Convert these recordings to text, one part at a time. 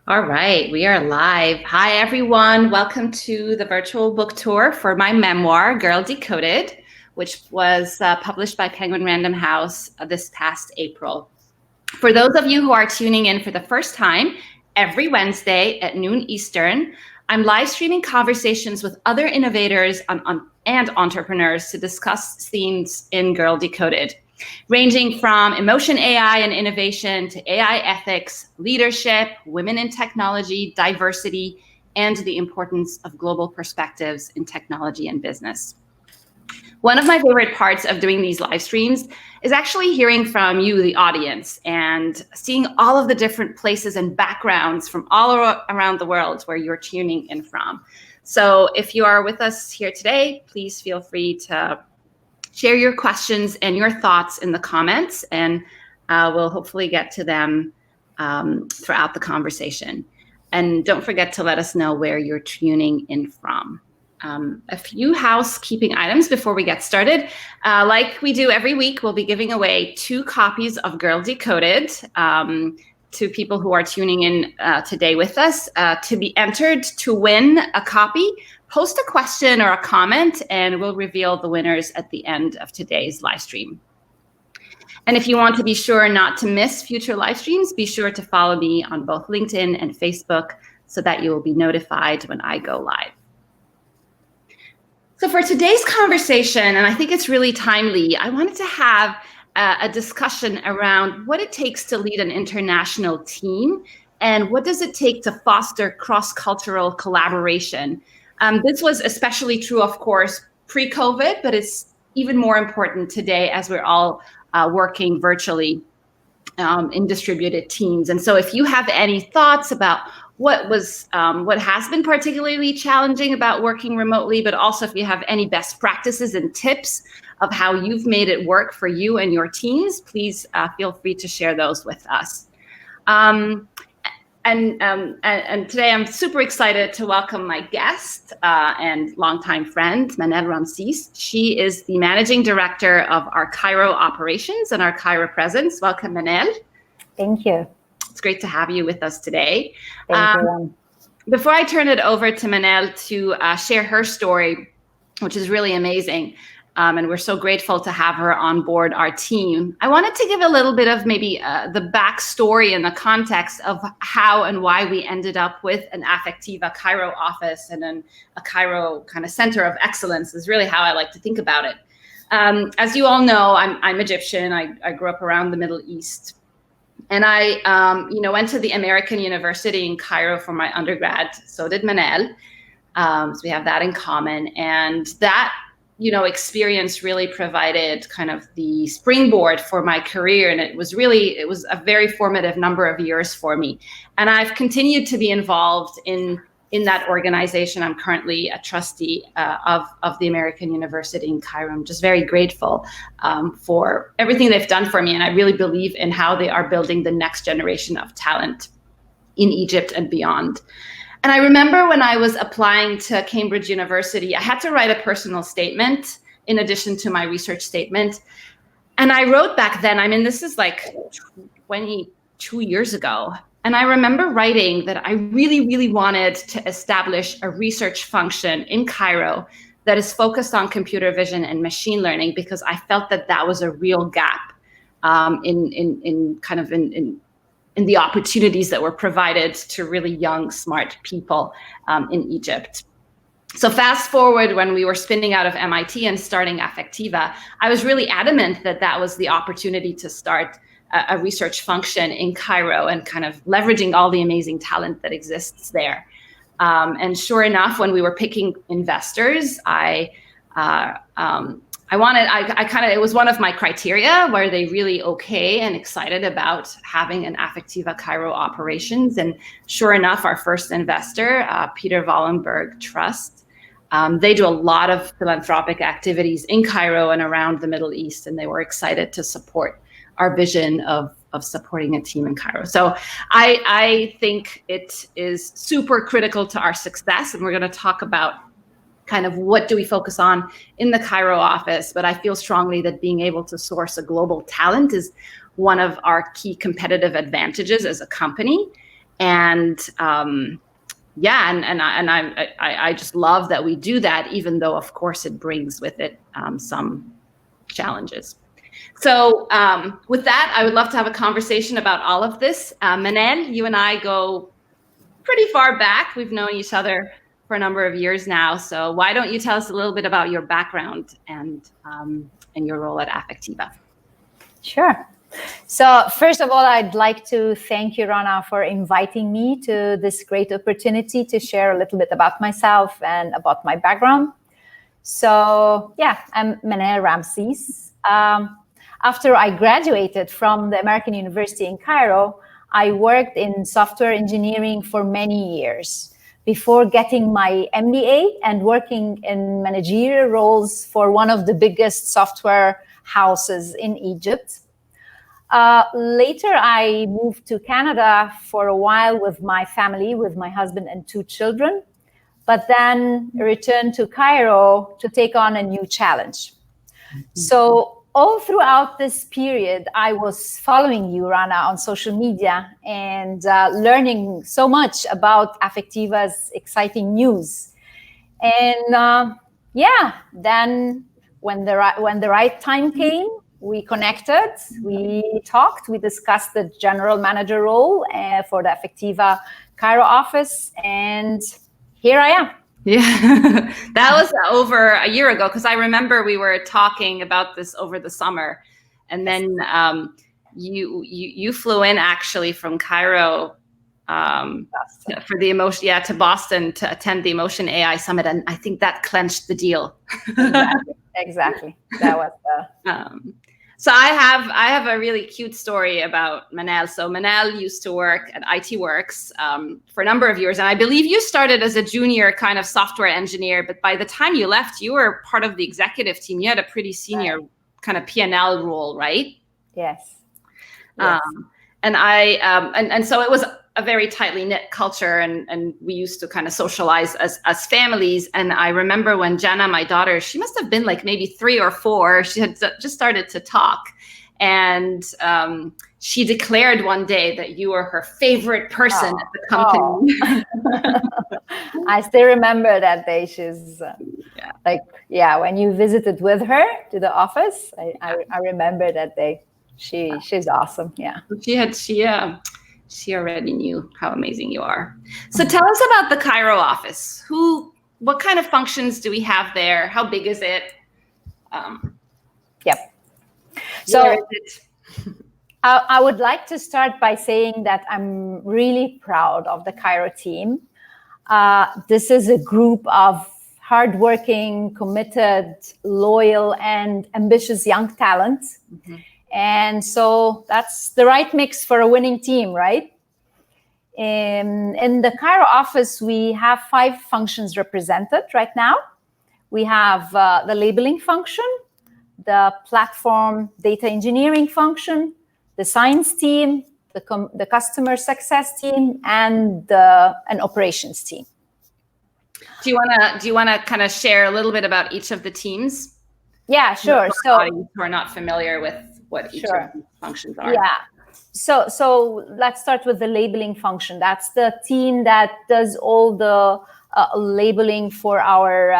All right, we are live. Hi, everyone. Welcome to the virtual book tour for my memoir, Girl Decoded, which was published by Penguin Random House this past April. For those of you who are tuning in for the first time, every Wednesday at noon Eastern, I'm live streaming conversations with other innovators and entrepreneurs to discuss themes in Girl Decoded, ranging from emotion AI and innovation to AI ethics, leadership, women in technology, diversity, and the importance of global perspectives in technology and business. One of my favorite parts of doing these live streams is actually hearing from you, the audience, and seeing all of the different places and backgrounds from all around the world where you're tuning in from. So if you are with us here today, please feel free to share your questions and your thoughts in the comments, and we'll hopefully get to them throughout the conversation. And don't forget to let us know where you're tuning in from. A few housekeeping items before we get started. Like we do every week, we'll be giving away 2 copies of Girl Decoded to people who are tuning in today with us. To be entered to win a copy, post a question or a comment, and we'll reveal the winners at the end of today's live stream. And if you want to be sure not to miss future live streams, be sure to follow me on both LinkedIn and Facebook so that you will be notified when I go live. So for today's conversation, and I think it's really timely, I wanted to have a discussion around what it takes to lead an international team and what does it take to foster cross-cultural collaboration. This was especially true, of course, pre-COVID, but it's even more important today as we're all working virtually in distributed teams. And so if you have any thoughts about what has been particularly challenging about working remotely, but also if you have any best practices and tips of how you've made it work for you and your teams, please feel free to share those with us. And today I'm super excited to welcome my guest and longtime friend, Manal Ramsis. She is the managing director of our Cairo operations and our Cairo presence. Welcome, Manal. Thank you. It's great to have you with us today. Thank you. Before I turn it over to Manal to share her story, which is really amazing, and we're so grateful to have her on board our team, I wanted to give a little bit of maybe the backstory and the context of how and why we ended up with an Affectiva Cairo office and then a Cairo kind of center of excellence is really how I like to think about it. As you all know, I'm Egyptian. I grew up around the Middle East. And I, went to the American University in Cairo for my undergrad. So did Manal. So we have that in common. And that, experience really provided kind of the springboard for my career. And it was a very formative number of years for me. And I've continued to be involved in that organization. I'm currently a trustee of the American University in Cairo. I'm just very grateful for everything they've done for me. And I really believe in how they are building the next generation of talent in Egypt and beyond. And I remember when I was applying to Cambridge University, I had to write a personal statement in addition to my research statement. And I wrote back then, this is like 22 years ago. And I remember writing that I really, really wanted to establish a research function in Cairo that is focused on computer vision and machine learning, because I felt that was a real gap in the opportunities that were provided to really young, smart people in Egypt. So fast forward when we were spinning out of MIT and starting Affectiva, I was really adamant that was the opportunity to start a research function in Cairo and kind of leveraging all the amazing talent that exists there. And sure enough, when we were picking investors, it was one of my criteria. Were they really okay and excited about having an Affectiva Cairo operations? And sure enough, our first investor, Peter Wallenberg Trust, they do a lot of philanthropic activities in Cairo and around the Middle East, and they were excited to support our vision of supporting a team in Cairo. So I think it is super critical to our success, and we're going to talk about kind of what do we focus on in the Cairo office, but I feel strongly that being able to source a global talent is one of our key competitive advantages as a company. And I just love that we do that, even though, of course, it brings with it some challenges. So with that, I would love to have a conversation about all of this. Manal, you and I go pretty far back. We've known each other for a number of years now. So why don't you tell us a little bit about your background and your role at Affectiva? Sure. So first of all, I'd like to thank you, Rana, for inviting me to this great opportunity to share a little bit about myself and about my background. So yeah, I'm Manal Ramsis. After I graduated from the American University in Cairo, I worked in software engineering for many years before getting my MBA and working in managerial roles for one of the biggest software houses in Egypt. Later, I moved to Canada for a while with my family, with my husband and 2 children, but then returned to Cairo to take on a new challenge. So all throughout this period, I was following you, Rana, on social media and learning so much about Affectiva's exciting news. And then when the right time came, we connected, we talked, we discussed the general manager role for the Affectiva Cairo office, and here I am. Yeah, that was over a year ago, because I remember we were talking about this over the summer, and then you flew in actually from Cairo for the emotion, to Boston to attend the Emotion AI Summit, and I think that clenched the deal. Exactly. That was So I have a really cute story about Manal. So Manal used to work at IT Works for a number of years, and I believe you started as a junior kind of software engineer, but by the time you left, you were part of the executive team. You had a pretty senior kind of P&L role, right? Yes. And so it was a very tightly knit culture, and we used to kind of socialize as families. And I remember when Jenna, my daughter, she must have been like maybe 3 or 4, she had just started to talk, and she declared one day that you were her favorite person at the company. I still remember that day. She's when you visited with her to the office, I remember that day. She's awesome. Yeah. She already knew how amazing you are. So tell us about the Cairo office. What kind of functions do we have there? How big is it? Yep. So I would like to start by saying that I'm really proud of the Cairo team. This is a group of hardworking, committed, loyal, and ambitious young talent. Mm-hmm. And so that's the right mix for a winning team, right? In the Cairo office, we have 5 functions represented right now. We have the labeling function, the platform data engineering function, the science team, the customer success team, and an operations team. Do you wanna kind of share a little bit about each of the teams? Yeah, sure. So who are not familiar with what each of these functions are. Yeah. So let's start with the labeling function. That's the team that does all the labeling for our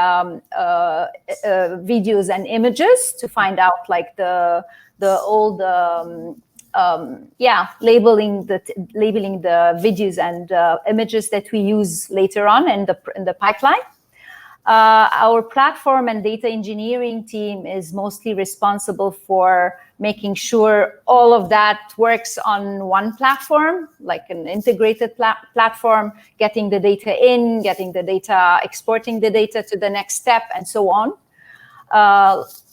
videos and images to find out like labeling the videos and images that we use later on in the pipeline. Our platform and data engineering team is mostly responsible for making sure all of that works on one platform, like an integrated platform, getting the data in, getting the data, exporting the data to the next step, and so on.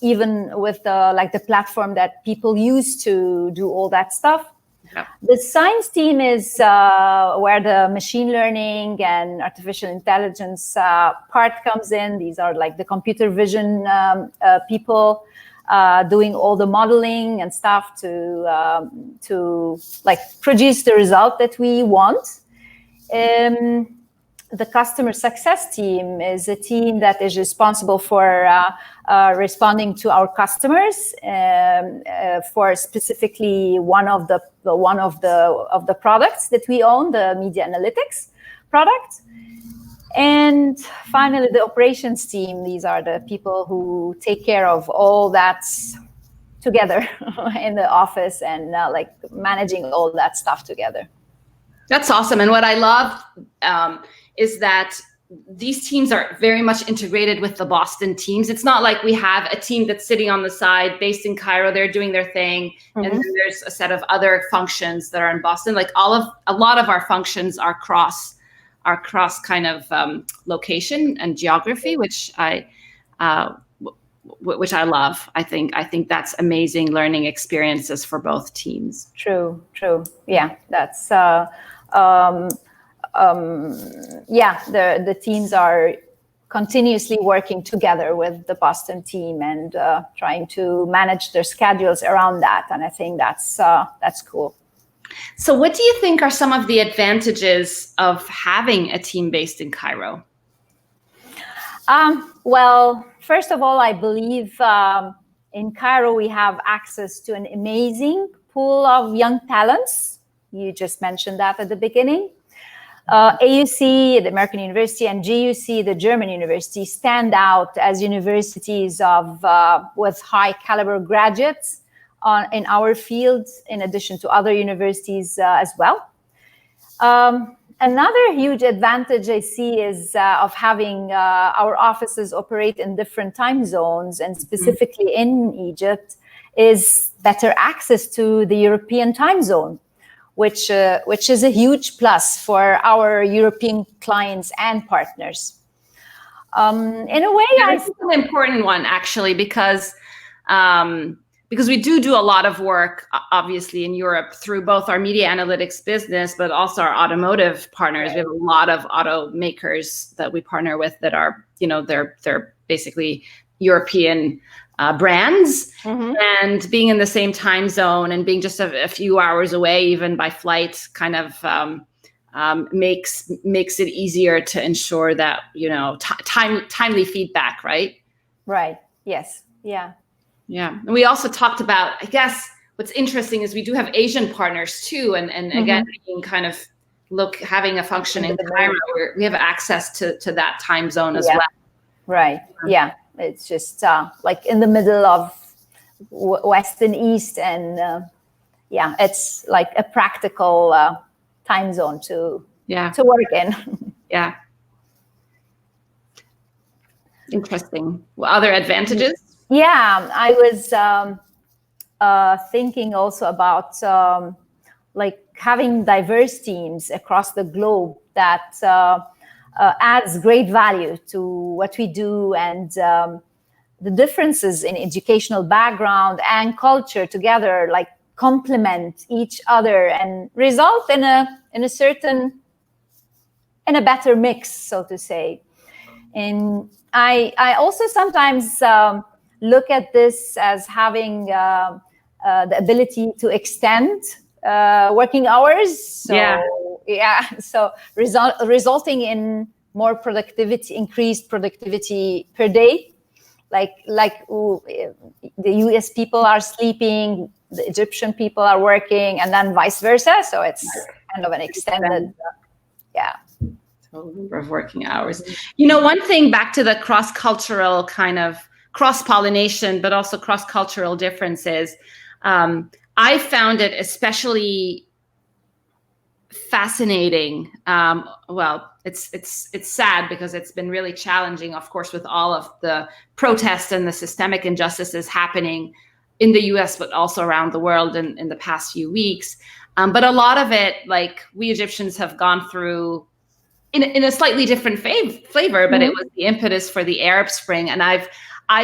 Even with the platform that people use to do all that stuff. Yeah. The science team is where the machine learning and artificial intelligence part comes in. These are like the computer vision people doing all the modeling and stuff to like produce the result that we want. the customer success team is a team that is responsible for responding to our customers for specifically one of the products that we own, the media analytics product. And finally, the operations team. These are the people who take care of all that together in the office and like managing all that stuff together. That's awesome. And what I love is that these teams are very much integrated with the Boston teams. It's not like we have a team that's sitting on the side based in Cairo, they're doing their thing. And then there's a set of other functions that are in Boston. Like a lot of our functions are cross kind of location and geography, which I love. I think that's amazing learning experiences for both teams. True. Yeah, that's the teams are continuously working together with the Boston team and trying to manage their schedules around that. And I think that's cool. So what do you think are some of the advantages of having a team based in Cairo? Well, first of all, I believe in Cairo we have access to an amazing pool of young talents. You just mentioned that at the beginning. AUC, the American University, and GUC, the German University, stand out as universities with high caliber graduates in our field, in addition to other universities as well. Another huge advantage I see is of having our offices operate in different time zones, and specifically in Egypt, is better access to the European time zone, which is a huge plus for our European clients and partners. In a way, it's an important one actually, because we do a lot of work, obviously, in Europe through both our media analytics business, but also our automotive partners. Right. We have a lot of automakers that we partner with that are, they're basically European brands. And being in the same time zone and being just a few hours away, even by flight, kind of makes it easier to ensure that, timely feedback, right? Right. Yes. Yeah. Yeah. And we also talked about, I guess, what's interesting is we do have Asian partners too. And again, being kind of having a function in Cairo, where we have access to that time zone as well. Right. Yeah. It's just like in the middle of West and East. And it's like a practical time zone to work in. Yeah. Interesting. Well, other advantages? Yeah, I was thinking also about like having diverse teams across the globe that adds great value to what we do, and the differences in educational background and culture together like complement each other and result in a better mix, so to say. And I also sometimes look at this as having the ability to extend working hours. So resulting in more productivity, increased productivity per day. Like the US people are sleeping, the Egyptian people are working, and then vice versa. So it's kind of an extended, number of working hours. One thing back to the cross-cultural kind of cross-pollination, but also cross-cultural differences. I found it especially fascinating. It's sad because it's been really challenging, of course, with all of the protests and the systemic injustices happening in the US, but also around the world in the past few weeks. But a lot of it, like we Egyptians have gone through in a slightly different flavor, but it was the impetus for the Arab Spring. And I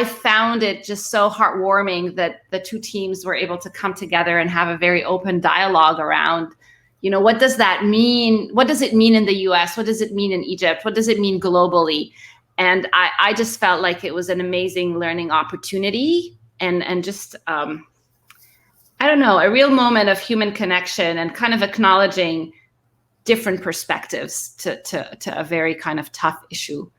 found it just so heartwarming that the two teams were able to come together and have a very open dialogue around, what does that mean? What does it mean in the US? What does it mean in Egypt? What does it mean globally? And I just felt like it was an amazing learning opportunity and just, I don't know, a real moment of human connection and kind of acknowledging different perspectives to a very kind of tough issue.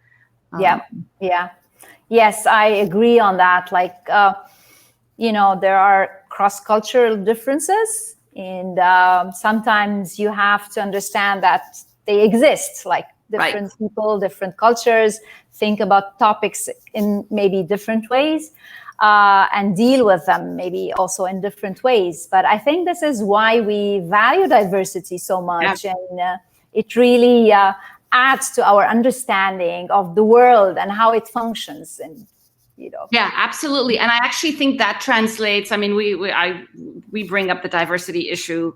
Yes, I agree on that. Like, there are cross-cultural differences, and sometimes you have to understand that they exist, like different people, different cultures, think about topics in maybe different ways, and deal with them maybe also in different ways. But I think this is why we value diversity so much, and it really adds to our understanding of the world and how it functions. And yeah, absolutely. And I actually think that translates. I mean, we bring up the diversity issue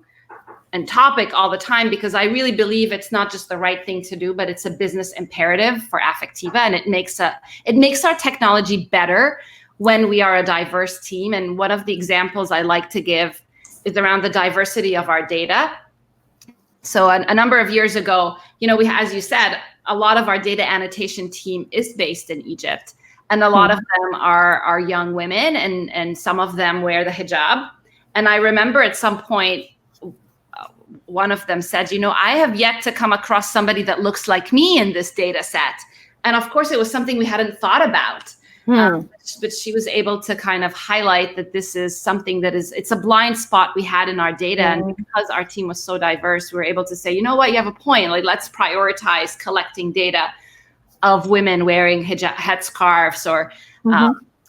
and topic all the time because I really believe it's not just the right thing to do, but it's a business imperative for Affectiva, and it makes our technology better when we are a diverse team. And one of the examples I like to give is around the diversity of our data. So a number of years ago, we, as you said, a lot of our data annotation team is based in Egypt. And a lot of them are young women, and some of them wear the hijab. And I remember at some point, one of them said, I have yet to come across somebody that looks like me in this data set. And of course, it was something we hadn't thought about. But she was able to kind of highlight that this is something it's a blind spot we had in our data. And because our team was so diverse, we were able to say, you know what, you have a point. Like, let's prioritize collecting data of women wearing headscarves, or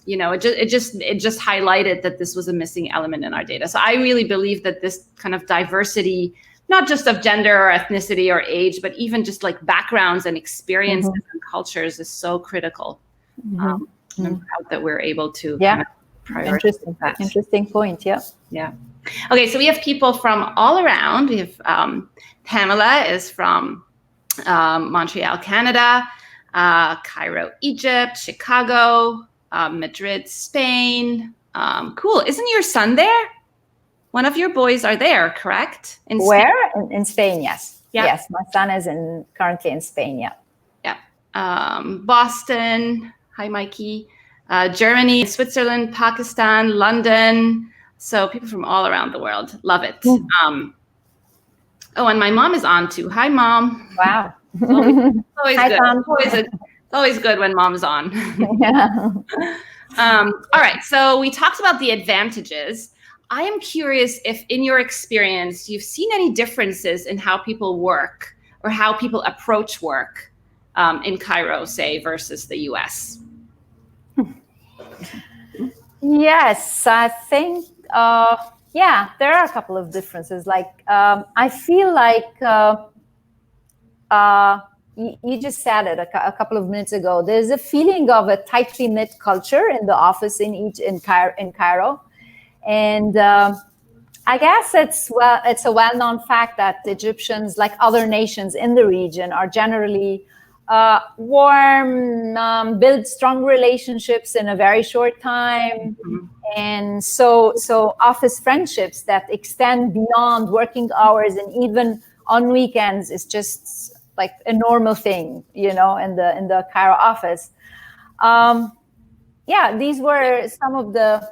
it just highlighted that this was a missing element in our data. So I really believe that this kind of diversity, not just of gender or ethnicity or age, but even just like backgrounds and experiences and cultures, is so critical. I'm proud that we're able to kind of prioritize that. Interesting point. Yeah. Okay, so we have people from all around. We have Pamela is from Montreal, Canada. Cairo, Egypt, Chicago, Madrid, Spain. Cool. Isn't your son there? One of your boys are there, correct? Where? In Spain, yes. Yeah. Yes, my son is currently in Spain, Yeah. Boston. Hi, Mikey. Germany, Switzerland, Pakistan, London. So people from all around the world. Love it. And my mom is on too. Hi, Mom. Wow. Always Hi, good. Tom. It's always good when Mom's on. All right. So we talked about the advantages. I am curious if, in your experience, you've seen any differences in how people work or how people approach work in Cairo, say, versus the US. Yes, I think, there are a couple of differences. Like, I feel like you just said it a couple of minutes ago. There's a feeling of a tightly knit culture in the office in Cairo. And I guess it's a well-known fact that Egyptians, like other nations in the region, are generally warm, build strong relationships in a very short time. And so office friendships that extend beyond working hours and even on weekends is just like a normal thing, in the Cairo office. These were some of the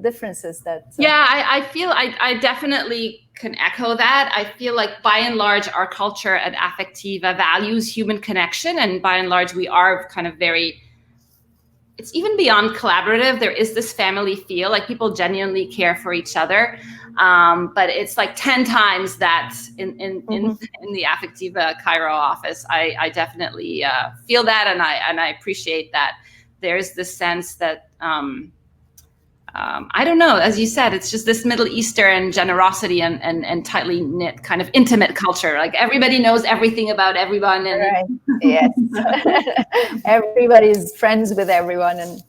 differences that. I feel I definitely can echo that. I feel like by and large, our culture at Affectiva values human connection, and by and large, we are kind of it's even beyond collaborative. There is this family feel, like people genuinely care for each other. But it's like 10 times that in the Affectiva Cairo office. I definitely feel that, and I appreciate that. There's this sense that I don't know, as you said, it's just this Middle Eastern generosity and tightly knit kind of intimate culture. Like everybody knows everything about everyone. And right. Yes. Everybody's friends with everyone, and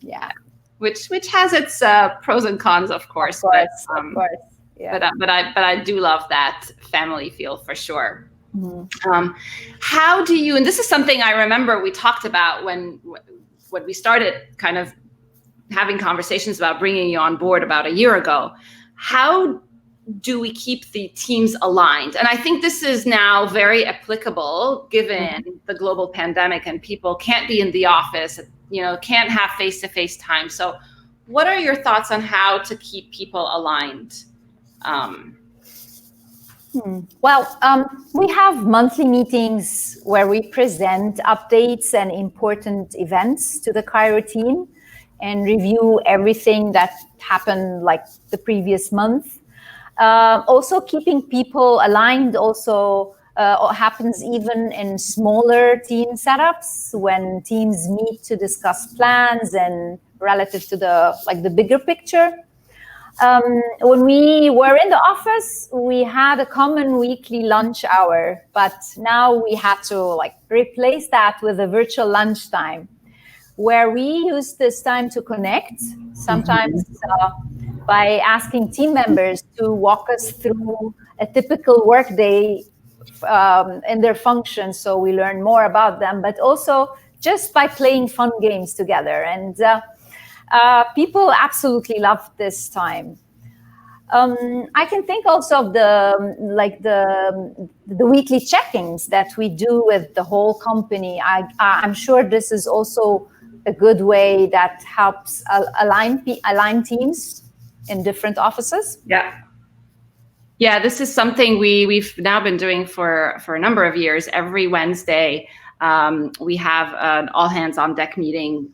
which has its pros and cons, of course. Of course. Yeah. But I do love that family feel for sure. How do you, and this is something I remember we talked about when we started kind of having conversations about bringing you on board about a year ago. How do we keep the teams aligned? And I think this is now very applicable given the global pandemic and people can't be in the office, can't have face-to-face time. So what are your thoughts on how to keep people aligned? Well, we have monthly meetings where we present updates and important events to the Cairo team and review everything that happened like the previous month. Also, keeping people aligned also happens even in smaller team setups when teams meet to discuss plans and relative to the bigger picture. When we were in the office, we had a common weekly lunch hour, but now we had to replace that with a virtual lunchtime where we use this time to connect, sometimes by asking team members to walk us through a typical workday in their functions, so we learn more about them, but also just by playing fun games together. And people absolutely love this time. I can think also of the weekly check-ins that we do with the whole company. I'm sure this is also a good way that helps align teams in different offices. Yeah, this is something we've now been doing for a number of years. Every Wednesday, we have an all hands on deck meeting,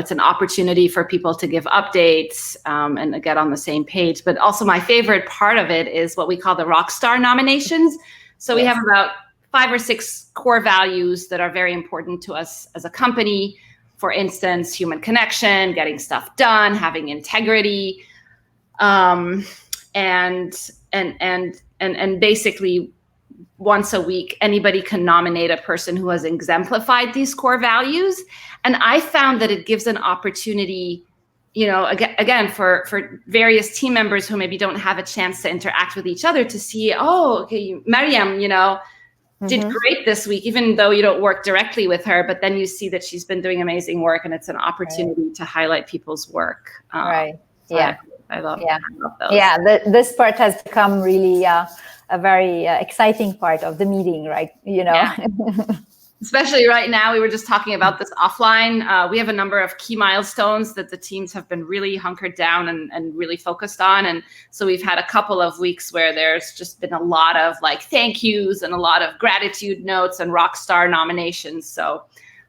it's an opportunity for people to give updates and get on the same page. But also my favorite part of it is what we call the Rockstar nominations. So we have about 5 or 6 core values that are very important to us as a company. For instance, human connection, getting stuff done, having integrity, and basically once a week, anybody can nominate a person who has exemplified these core values. And I found that it gives an opportunity, again, for various team members who maybe don't have a chance to interact with each other to see, Mariam, did great this week, even though you don't work directly with her, but then you see that she's been doing amazing work, and it's an opportunity to highlight people's work. Right. I love those. Yeah, this part has become really a very exciting part of the meeting, right? Yeah. Especially right now, we were just talking about this offline. We have a number of key milestones that the teams have been really hunkered down and really focused on. And so we've had a couple of weeks where there's just been a lot of thank yous and a lot of gratitude notes and rock star nominations. So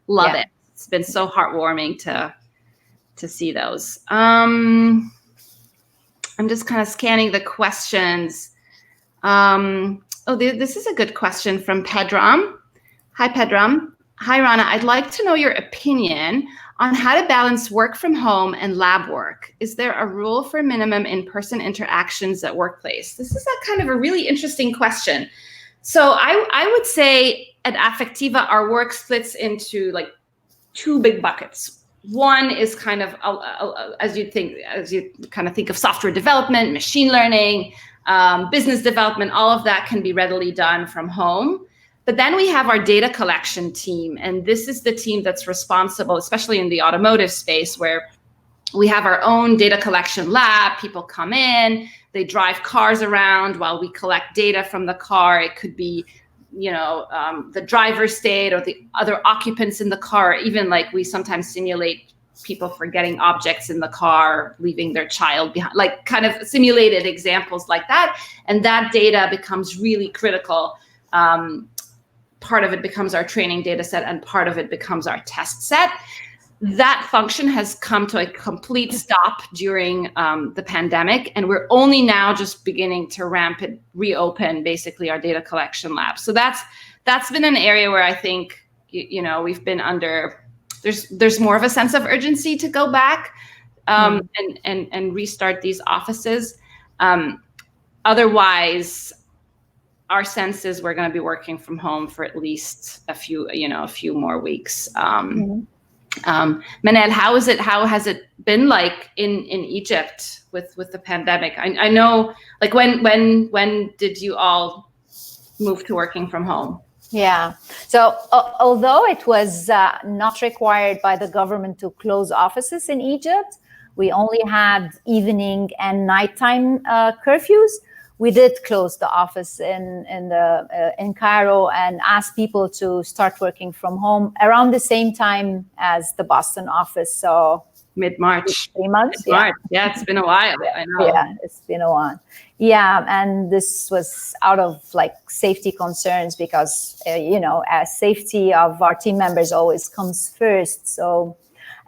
love it. It's been so heartwarming to see those. I'm just kind of scanning the questions. This is a good question from Pedram. Hi, Pedram. Hi, Rana. I'd like to know your opinion on how to balance work from home and lab work. Is there a rule for minimum in-person interactions at workplace? This is a kind of a really interesting question. So I would say at Affectiva, our work splits into 2 big buckets. One is kind of, as you kind of think of software development, machine learning, business development, all of that can be readily done from home. But then we have our data collection team, and this is the team that's responsible, especially in the automotive space, where we have our own data collection lab. People come in, they drive cars around while we collect data from the car. It could be, the driver's state or the other occupants in the car. Even we sometimes simulate people forgetting objects in the car, leaving their child behind, kind of simulated examples like that. And that data becomes really critical. Part of it becomes our training data set, and part of it becomes our test set. That function has come to a complete stop during the pandemic, and we're only now just beginning to reopen basically our data collection lab. So that's been an area where I think we've been under. There's more of a sense of urgency to go back and restart these offices. Otherwise, our sense is we're going to be working from home for at least a few more weeks. Manal, how has it been like in Egypt with the pandemic? I know, when did you all move to working from home? Yeah. So although it was not required by the government to close offices in Egypt, we only had evening and nighttime curfews. We did close the office in Cairo and asked people to start working from home around the same time as the Boston office. So Mid-March. 3 months. Mid-March. Yeah, it's been a while. I know. Yeah, it's been a while. Yeah, and this was out of like safety concerns because, safety of our team members always comes first. So,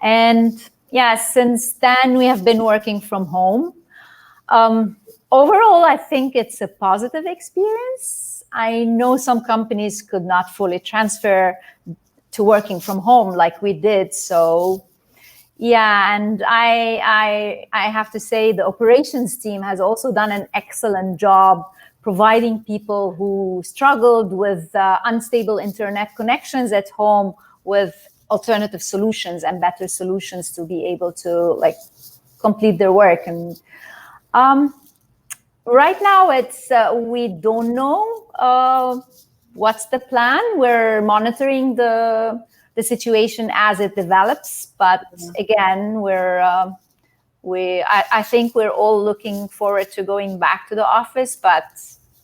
and yeah, since then we have been working from home. Overall, I think it's a positive experience. I know some companies could not fully transfer to working from home like we did. So yeah, and I have to say the operations team has also done an excellent job providing people who struggled with unstable internet connections at home with alternative solutions and better solutions to be able to like complete their work. And right now it's we don't know what's the plan. We're monitoring the situation as it develops, but again, I think we're all looking forward to going back to the office, but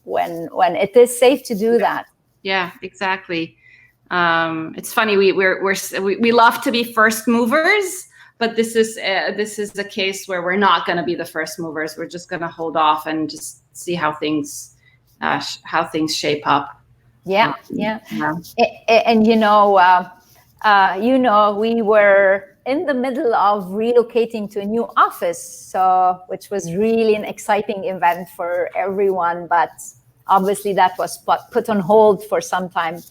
when it is safe to do that. Yeah, exactly. It's funny. We love to be first movers, but this is a case where we're not going to be the first movers. We're just going to hold off and just see how things shape up. Yeah. And we were in the middle of relocating to a new office, which was really an exciting event for everyone. But obviously that was put on hold for some time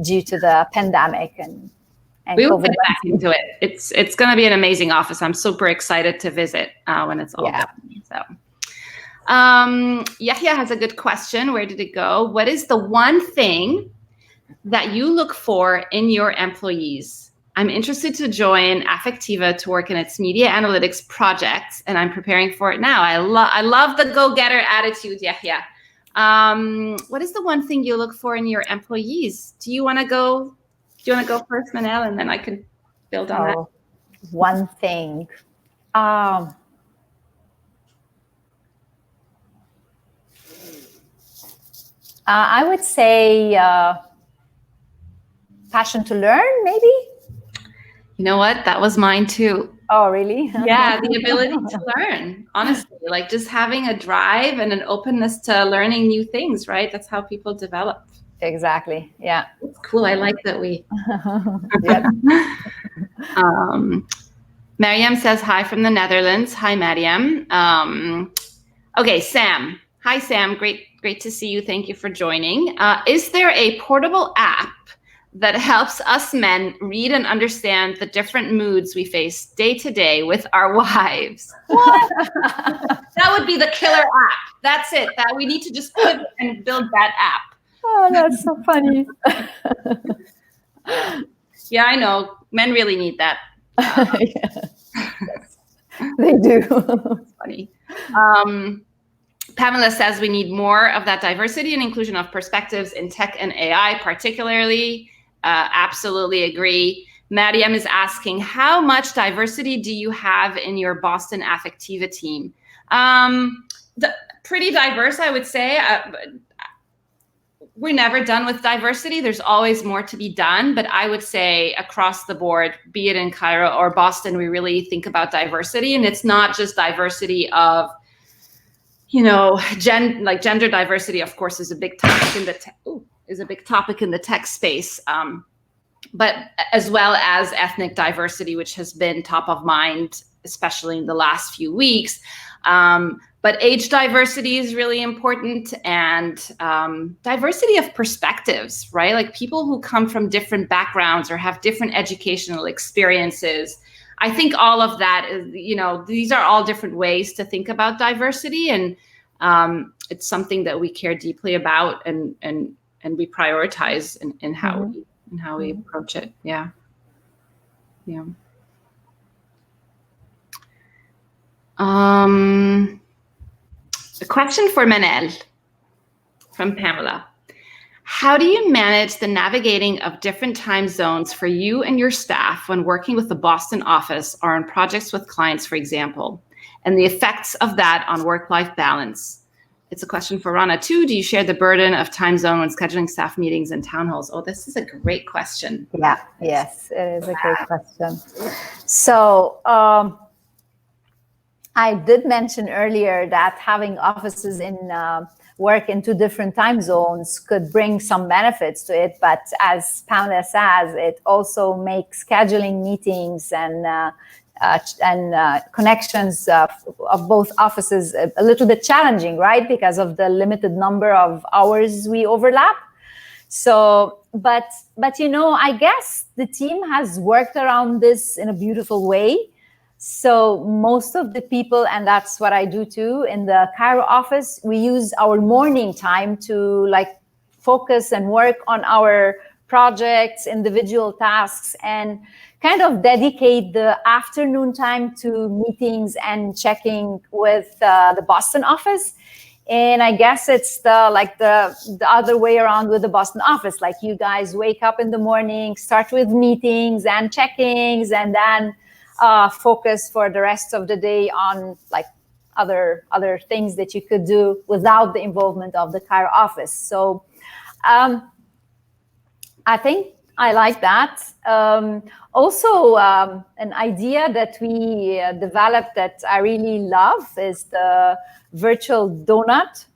due to the pandemic and we will get back into it. It's going to be an amazing office. I'm super excited to visit when it's all done. So, Yahya has a good question. Where did it go? What is the one thing that you look for in your employees? I'm interested to join Affectiva to work in its media analytics projects, and I'm preparing for it now. I love the go-getter attitude, Yahya. What is the one thing you look for in your employees? Do you want to go first, Manal, and then I can build on that? One thing. I would say passion to learn, maybe. You know what? That was mine too. Oh, really? Yeah, the ability to learn, honestly, like just having a drive and an openness to learning new things, right? That's how people develop. Exactly. Yeah. It's cool. I like that we. Mariam says hi from the Netherlands. Hi, Mariam. Okay, Sam. Hi, Sam. Great to see you. Thank you for joining. Is there a portable app that helps us men read and understand the different moods we face day to day with our wives? What? That would be the killer app. That's it. That we need to just pivot and build that app. Oh, that's so funny. Yeah, I know. Men really need that. They do. That's funny. Pamela says we need more of that diversity and inclusion of perspectives in tech and AI, particularly. Absolutely agree. Mariam is asking, how much diversity do you have in your Boston Affectiva team? Pretty diverse, I would say. We're never done with diversity. There's always more to be done. But I would say across the board, be it in Cairo or Boston, we really think about diversity. And it's not just diversity of, gender diversity, of course, is a big topic in the tech space, but as well as ethnic diversity, which has been top of mind, especially in the last few weeks. But age diversity is really important, and diversity of perspectives, right? Like people who come from different backgrounds or have different educational experiences. I think all of that is, these are all different ways to think about diversity, and it's something that we care deeply about and we prioritize in how we approach it. Yeah. A question for Manal from Pamela. How do you manage the navigating of different time zones for you and your staff when working with the Boston office or on projects with clients, for example, and the effects of that on work-life balance, it's a question for Rana too. Do you share the burden of time zone when scheduling staff meetings and town halls? Oh, this is a great question. Yeah, yes, it is a great question. So I did mention earlier that having offices in work in 2 different time zones could bring some benefits to it. But as Pamela says, it also makes scheduling meetings and connections of both offices a little bit challenging, right? Because of the limited number of hours we overlap. So, but I guess the team has worked around this in a beautiful way. So most of the people, and that's what I do too, in the Cairo office, we use our morning time to focus and work on our projects, individual tasks, and kind of dedicate the afternoon time to meetings and checking with the Boston office. And I guess it's the other way around with the Boston office. Like, you guys wake up in the morning, start with meetings and checkings, and then focus for the rest of the day on other things that you could do without the involvement of the Cairo office. So I think I like that. Also, an idea that we developed that I really love is the virtual donut,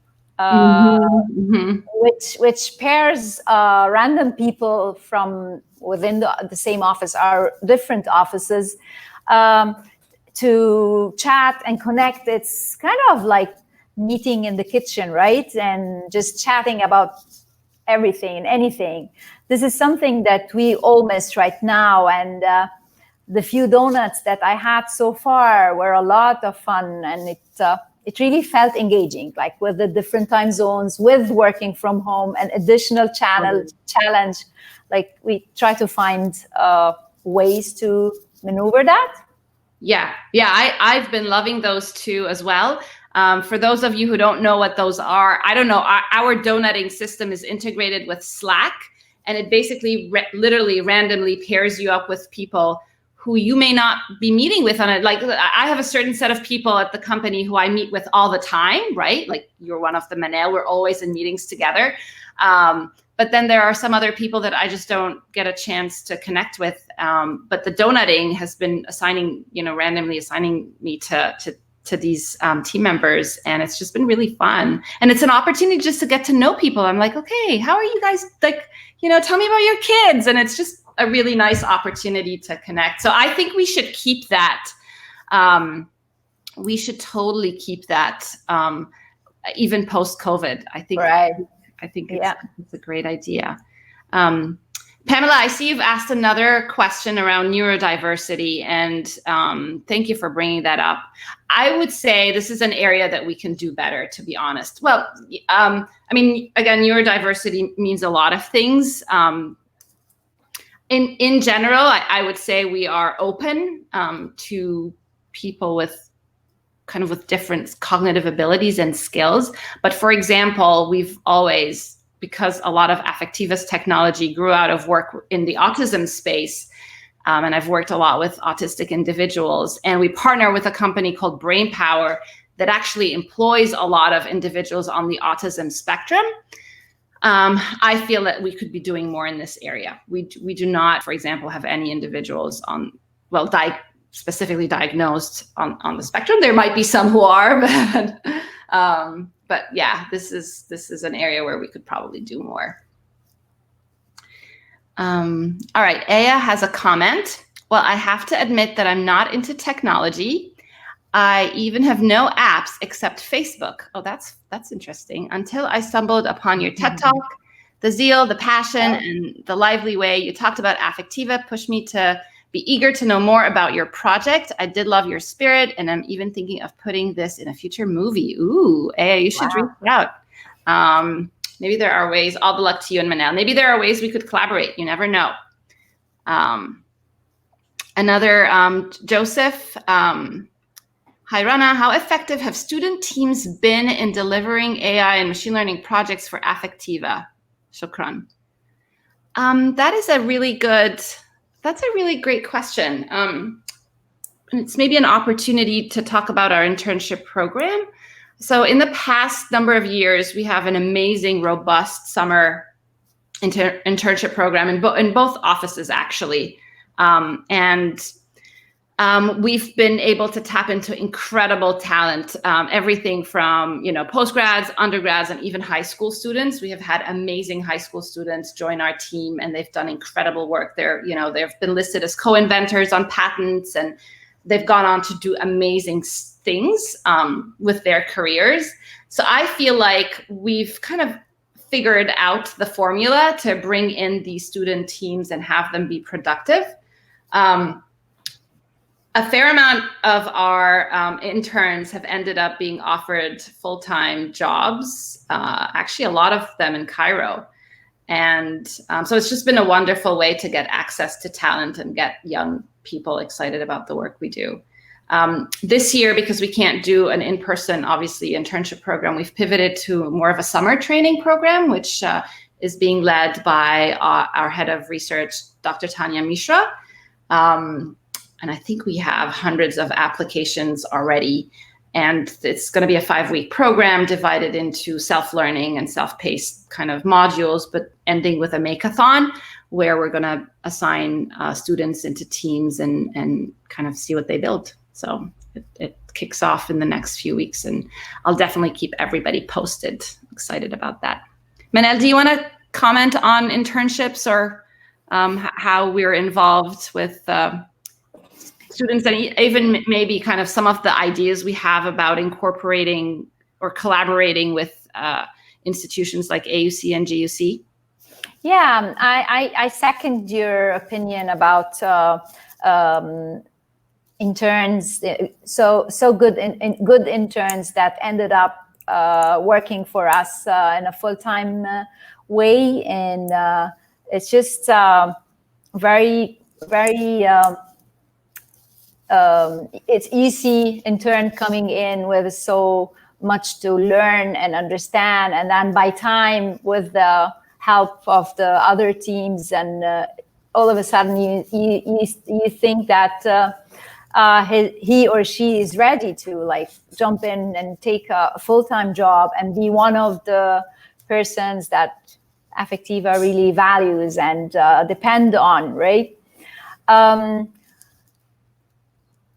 which pairs random people from within the same office or different offices to chat and connect. It's kind of like meeting in the kitchen, right? And just chatting about everything and anything. This is something that we all miss right now. And the few donuts that I had so far were a lot of fun. And it really felt engaging, like with the different time zones, with working from home, an additional challenge. Like, we try to find ways to maneuver that. Yeah, I've been loving those too as well. For those of you who don't know what those are, I don't know, our donutting system is integrated with Slack, and it basically literally randomly pairs you up with people who you may not be meeting with on it. Like, I have a certain set of people at the company who I meet with all the time, right? Like, you're one of them, Manal. We're always in meetings together. But then there are some other people that I just don't get a chance to connect with. But the donutting has been randomly assigning me to these team members, and it's just been really fun. And it's an opportunity just to get to know people. I'm like, okay, how are you guys? Tell me about your kids. And it's just a really nice opportunity to connect. So I think we should keep that. We should totally keep that, even post-COVID. I think. Right. I think it's a great idea. Pamela, I see you've asked another question around neurodiversity, and thank you for bringing that up. I would say this is an area that we can do better, to be honest. Well, again, neurodiversity means a lot of things. In general, I would say we are open to people with different cognitive abilities and skills. But for example, we've always, because a lot of Affectivas technology grew out of work in the autism space, and I've worked a lot with autistic individuals, and we partner with a company called Brain Power that actually employs a lot of individuals on the autism spectrum. I feel that we could be doing more in this area. We do not, for example, have any individuals specifically diagnosed on the spectrum. There might be some who are, but yeah, this is an area where we could probably do more. All right, Aya has a comment. Well, I have to admit that I'm not into technology. I even have no apps except Facebook. Oh, that's interesting. Until I stumbled upon your TED Talk, the zeal, the passion, and the lively way you talked about Affectiva pushed me to be eager to know more about your project. I did love your spirit, and I'm even thinking of putting this in a future movie. Ooh, Aya, you should reach out. Maybe there are ways. All the luck to you and Manal. Maybe there are ways we could collaborate. You never know. Another Joseph. Hi, Rana. How effective have student teams been in delivering AI and machine learning projects for Affectiva? Shukran. That's a really great question. And it's maybe an opportunity to talk about our internship program. So in the past number of years, we have an amazing, robust summer internship program in both offices, actually. We've been able to tap into incredible talent, everything from, postgrads, undergrads, and even high school students. We have had amazing high school students join our team, and they've done incredible work. They've been listed as co-inventors on patents, and they've gone on to do amazing things with their careers. So I feel like we've kind of figured out the formula to bring in these student teams and have them be productive. A fair amount of our interns have ended up being offered full-time jobs, actually a lot of them in Cairo. And so it's just been a wonderful way to get access to talent and get young people excited about the work we do. This year, because we can't do an in-person, obviously, internship program, we've pivoted to more of a summer training program, which is being led by our head of research, Dr. Tanya Mishra. And I think we have hundreds of applications already. And it's going to be a 5-week program divided into self-learning and self-paced kind of modules, but ending with a make-a-thon, where we're going to assign students into teams and kind of see what they build. So it kicks off in the next few weeks, and I'll definitely keep everybody posted. Excited about that. Manal, do you want to comment on internships or how we're involved with students, and even maybe kind of some of the ideas we have about incorporating or collaborating with institutions like AUC and GUC? Yeah, I second your opinion about interns. So good good interns that ended up working for us in a full-time way, and it's just very it's easy intern coming in with so much to learn and understand, and then by time with the help of the other teams, and all of a sudden you think that he or she is ready to like jump in and take a full-time job and be one of the persons that Affectiva really values and depend on, right?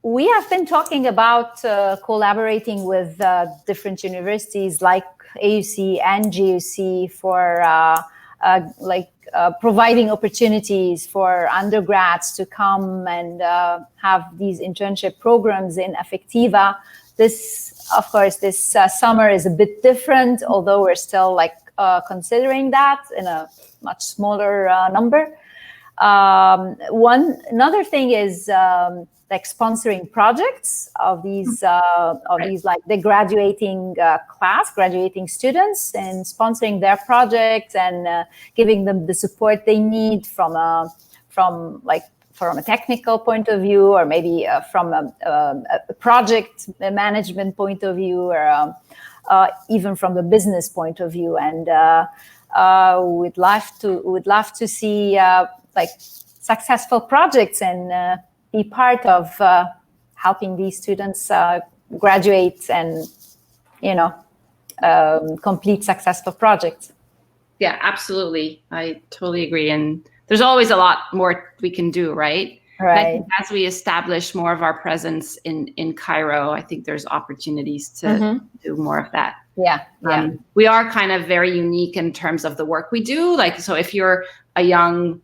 We have been talking about collaborating with different universities like AUC and GUC for providing opportunities for undergrads to come and have these internship programs in Affectiva. This, of course, this summer is a bit different, although we're still considering that in a much smaller number. Another thing is sponsoring projects of these the graduating graduating students, and sponsoring their projects and giving them the support they need from a technical point of view, or maybe from a project management point of view, or even from the business point of view. And we'd love to see successful projects and be part of helping these students graduate and complete successful projects. Yeah, absolutely. I totally agree. And there's always a lot more we can do, right? Right. I think as we establish more of our presence in Cairo, I think there's opportunities to do more of that. Yeah. We are kind of very unique in terms of the work we do. So if you're a young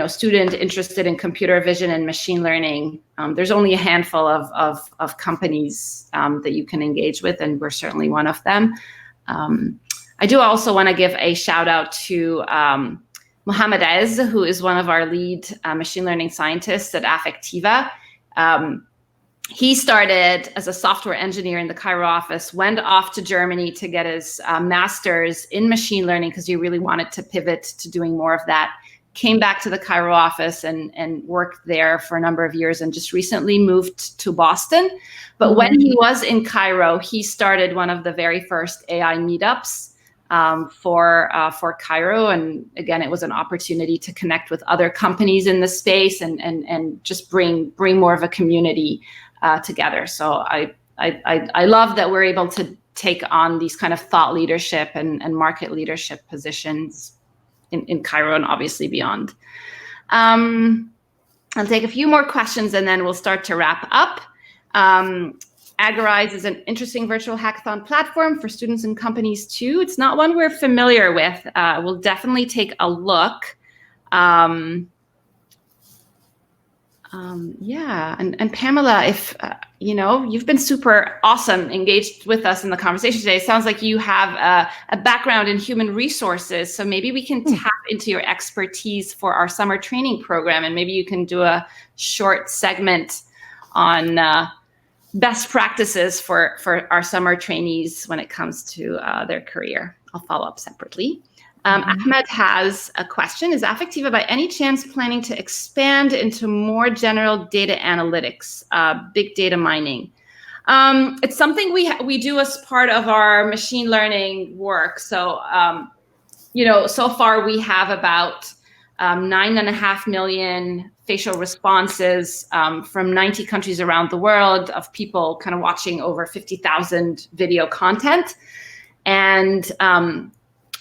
student interested in computer vision and machine learning, there's only a handful of companies that you can engage with, and we're certainly one of them. I do also want to give a shout out to Mohamed Ez, who is one of our lead machine learning scientists at Affectiva. He started as a software engineer in the Cairo office, went off to Germany to get his master's in machine learning because he really wanted to pivot to doing more of that. Came back to the Cairo office and worked there for a number of years, and just recently moved to Boston. But when he was in Cairo, he started one of the very first AI meetups for Cairo. And again, it was an opportunity to connect with other companies in the space and just bring more of a community together. So I love that we're able to take on these kind of thought leadership and market leadership positions in Cairo and obviously beyond. I'll take a few more questions and then we'll start to wrap up. Agorize is an interesting virtual hackathon platform for students and companies too. It's not one we're familiar with. We'll definitely take a look. Yeah, and Pamela, if you've been super awesome, engaged with us in the conversation today. It sounds like you have a background in human resources, so maybe we can tap into your expertise for our summer training program, and maybe you can do a short segment on best practices for our summer trainees when it comes to their career. I'll follow up separately. Ahmed has a question. Is Affectiva by any chance planning to expand into more general data analytics, big data mining? It's something we do as part of our machine learning work. So, so far we have about 9.5 million facial responses from 90 countries around the world of people kind of watching over 50,000 video content. And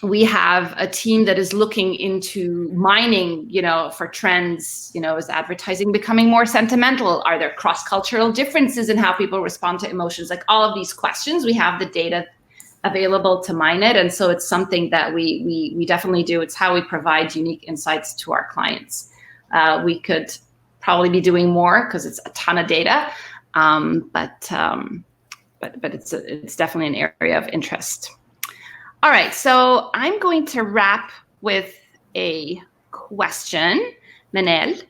we have a team that is looking into mining, for trends. Is advertising becoming more sentimental? Are there cross-cultural differences in how people respond to emotions? Like all of these questions, we have the data available to mine it. And so it's something that we definitely do. It's how we provide unique insights to our clients. We could probably be doing more because it's a ton of data, but it's definitely an area of interest. All right, so I'm going to wrap with a question. Manal,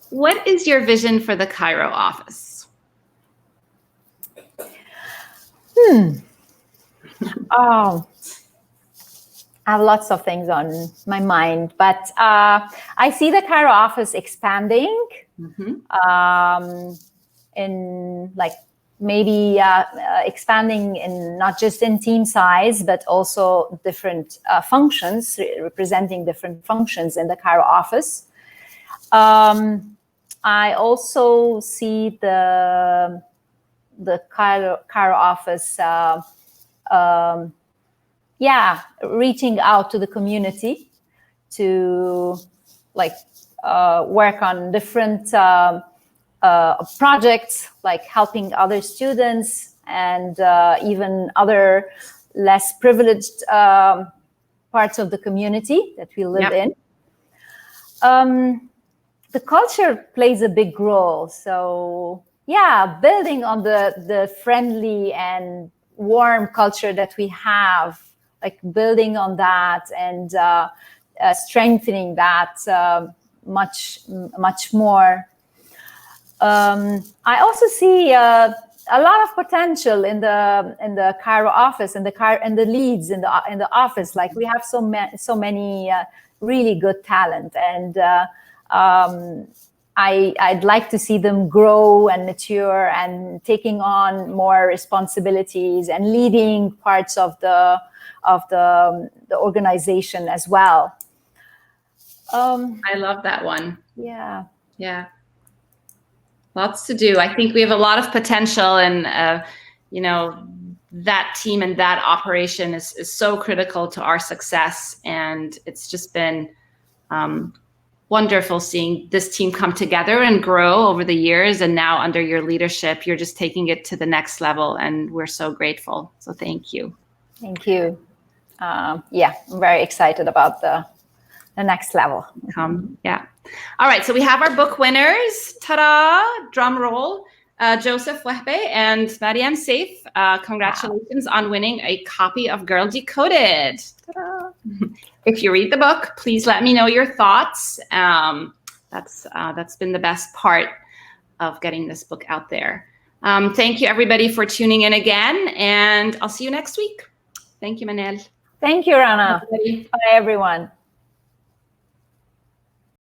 what is your vision for the Cairo office? Oh, I have lots of things on my mind, but I see the Cairo office expanding in maybe expanding in not just in team size, but also different functions, representing different functions in the Cairo office. I also see the Cairo office, reaching out to the community to work on different projects, like helping other students and even other less privileged parts of the community that we live in. The culture plays a big role. So building on the friendly and warm culture that we have, building on that and strengthening that much more. I also see a lot of potential in the Cairo office and the leads in the office. Like we have so many really good talent, and I'd like to see them grow and mature and taking on more responsibilities and leading parts of the organization as well. I love that one. Yeah. Lots to do. I think we have a lot of potential, and that team and that operation is so critical to our success. And it's just been wonderful seeing this team come together and grow over the years. And now under your leadership, you're just taking it to the next level, and we're so grateful. So thank you. Thank you. I'm very excited about the next level. All right, so we have our book winners. Ta-da! Drum roll. Joseph Wehbe and Mariam Saif. Congratulations on winning a copy of Girl Decoded. Ta-da! If you read the book, please let me know your thoughts. That's been the best part of getting this book out there. Thank you, everybody, for tuning in again, and I'll see you next week. Thank you, Manal. Thank you, Rana. Bye, everyone.